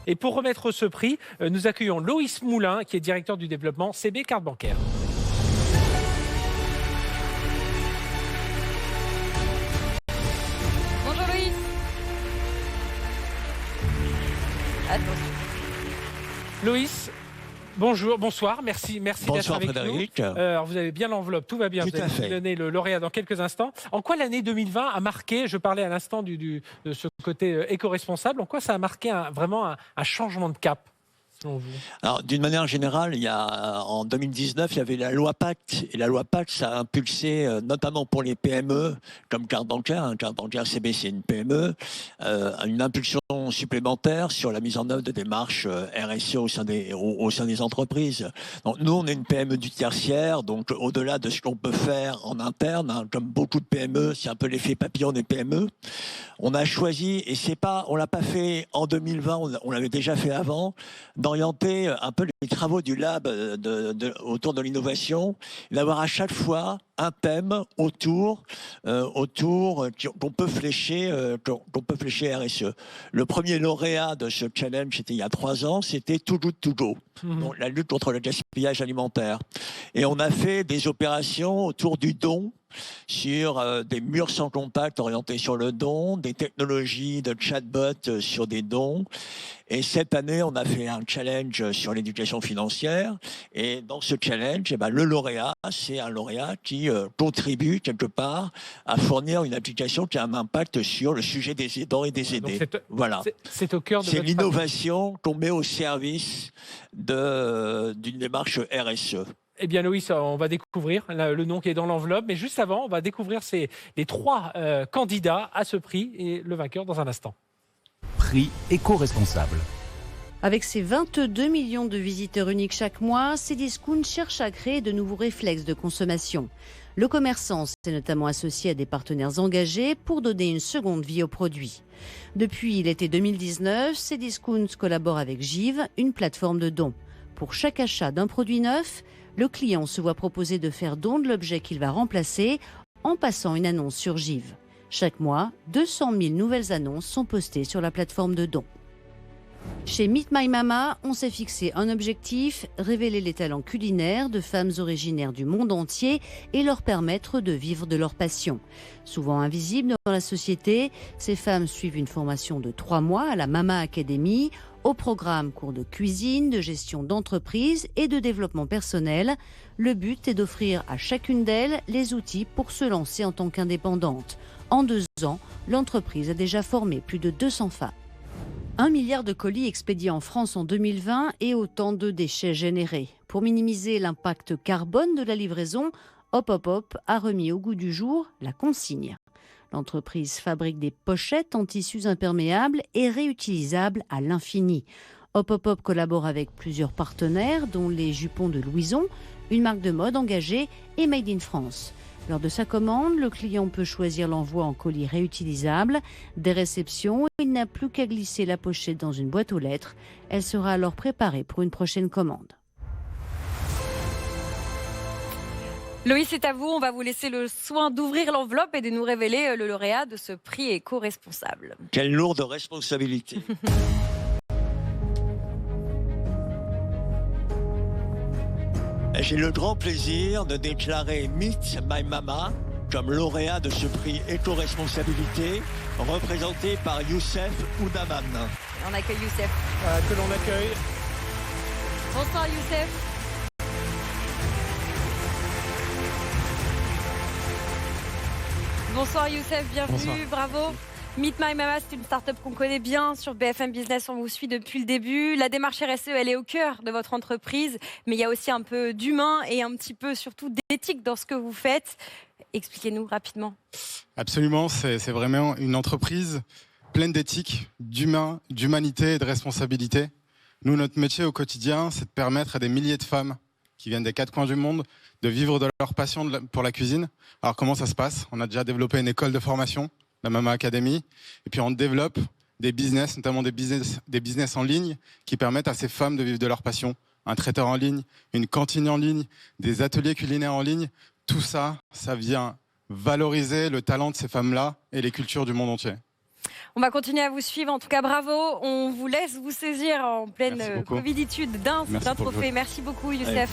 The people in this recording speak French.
Et pour remettre ce prix, nous accueillons Loïs Moulin, qui est directeur du développement CB Carte Bancaire. Bonjour Loïs. Attention. Loïs, bonsoir, merci d'être avec Frédéric. nous. Alors vous avez bien l'enveloppe, tout va bien, vous allez donner le lauréat dans quelques instants. En quoi l'année 2020 a marqué, je parlais à l'instant de ce côté éco-responsable, en quoi ça a marqué vraiment un changement de cap selon vous? Alors, d'une manière générale, en 2019, il y avait la loi Pacte. Et la loi Pacte, ça a impulsé, notamment pour les PME, comme Carte Bancaire, Carte Bancaire CB, c'est une PME, une impulsion supplémentaire sur la mise en œuvre de démarches RSE au sein des entreprises. Donc, nous, on est une PME du tertiaire, donc au-delà de ce qu'on peut faire en interne, comme beaucoup de PME, c'est un peu l'effet papillon des PME. On a choisi, et on l'a pas fait en 2020, on l'avait déjà fait avant, d'orienter un peu les travaux du lab autour de l'innovation, d'avoir à chaque fois un thème autour qu'on peut flécher RSE. Le premier lauréat de ce challenge, c'était il y a 3 ans, c'était Too Good To Go, donc la lutte contre le gaspillage alimentaire. Et on a fait des opérations autour du don, sur des murs sans contact orientés sur le don, des technologies de chatbot sur des dons. Et cette année, on a fait un challenge sur l'éducation financière. Et dans ce challenge, le lauréat, c'est un lauréat qui contribue quelque part à fournir une application qui a un impact sur le sujet des aidants et des aidés. Voilà. C'est au cœur de C'est votre l'innovation qu'on met au service d'une démarche RSE. Eh bien Loïs, on va découvrir le nom qui est dans l'enveloppe, mais juste avant, on va découvrir les 3 candidats à ce prix et le vainqueur dans un instant. Prix éco-responsable. Avec ses 22 millions de visiteurs uniques chaque mois, Cdiscount cherche à créer de nouveaux réflexes de consommation. Le commerçant s'est notamment associé à des partenaires engagés pour donner une seconde vie aux produits. Depuis l'été 2019, Cdiscount collabore avec Give, une plateforme de dons. Pour chaque achat d'un produit neuf, le client se voit proposer de faire don de l'objet qu'il va remplacer en passant une annonce sur Give. Chaque mois, 200 000 nouvelles annonces sont postées sur la plateforme de dons. Chez Meet My Mama, on s'est fixé un objectif, révéler les talents culinaires de femmes originaires du monde entier et leur permettre de vivre de leur passion. Souvent invisibles dans la société, ces femmes suivent une formation de 3 mois à la Mama Academy. Au programme, cours de cuisine, de gestion d'entreprise et de développement personnel. Le but est d'offrir à chacune d'elles les outils pour se lancer en tant qu'indépendante. En 2 ans, l'entreprise a déjà formé plus de 200 femmes. 1 milliard de colis expédiés en France en 2020 et autant de déchets générés. Pour minimiser l'impact carbone de la livraison, Hop Hop Hop a remis au goût du jour la consigne. L'entreprise fabrique des pochettes en tissus imperméables et réutilisables à l'infini. Hop Hop Hop collabore avec plusieurs partenaires, dont les jupons de Louison, une marque de mode engagée et Made in France. Lors de sa commande, le client peut choisir l'envoi en colis réutilisable. Des réceptions, il n'a plus qu'à glisser la pochette dans une boîte aux lettres. Elle sera alors préparée pour une prochaine commande. Loïs, c'est à vous. On va vous laisser le soin d'ouvrir l'enveloppe et de nous révéler le lauréat de ce prix éco-responsable. Quelle lourde responsabilité. J'ai le grand plaisir de déclarer Meet My Mama comme lauréat de ce prix éco-responsabilité, représenté par Youssef Oudaman. On accueille Youssef. Que l'on accueille. Bonsoir Youssef. Bonsoir Youssef, bienvenue, bonsoir. Bravo. Meet My Mama, c'est une start-up qu'on connaît bien sur BFM Business, on vous suit depuis le début. La démarche RSE, elle est au cœur de votre entreprise, mais il y a aussi un peu d'humain et un petit peu surtout d'éthique dans ce que vous faites. Expliquez-nous rapidement. Absolument, c'est vraiment une entreprise pleine d'éthique, d'humain, d'humanité et de responsabilité. Nous, notre métier au quotidien, c'est de permettre à des milliers de femmes qui viennent des 4 coins du monde de vivre de leur passion pour la cuisine. Alors comment ça se passe ? On a déjà développé une école de formation, la Mama Academy, et puis on développe des business, notamment des business en ligne qui permettent à ces femmes de vivre de leur passion. Un traiteur en ligne, une cantine en ligne, des ateliers culinaires en ligne, tout ça, ça vient valoriser le talent de ces femmes-là et les cultures du monde entier. On va continuer à vous suivre. En tout cas, bravo. On vous laisse vous saisir en pleine Merci beaucoup. coviditude d'un Merci pour le trophée. jeu. Merci beaucoup, Youssef.